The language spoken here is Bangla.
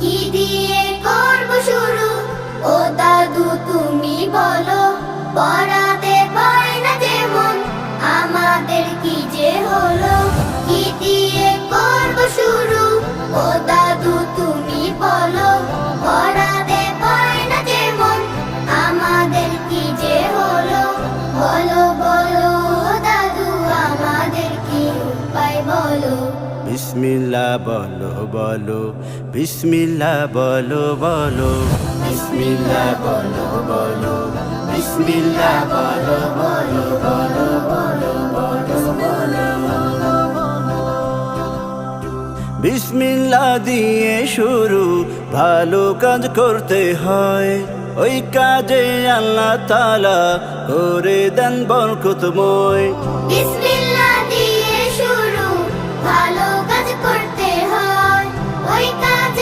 কি দিয়ে করব শুরু, ও দাদু তুমি বলো। পড়াতে পারে না যেমন, আমাদের কি যে হলো। কি দিয়ে করব শুরু, ও দাদু তুমি বলো। পড়াতে পারে না যেমন, আমাদের কি যে হলো। বলো বলো দাদু, আমাদের কি উপায় বলো। বিসমিল্লাহ বলো বলো, বিসমিল্লাহ বলো বলো, বিসমিল্লাহ বলো বলো, বিসমিল্লাহ বলো বলো বলো বলো বলো বলো। বিসমিল্লাহ দিয়ে শুরু, ভালো কাজ করতে হয়। ওই কাজে আল্লাহ তাআলা করে দেন বরকতময়। বিসমিল্লাহ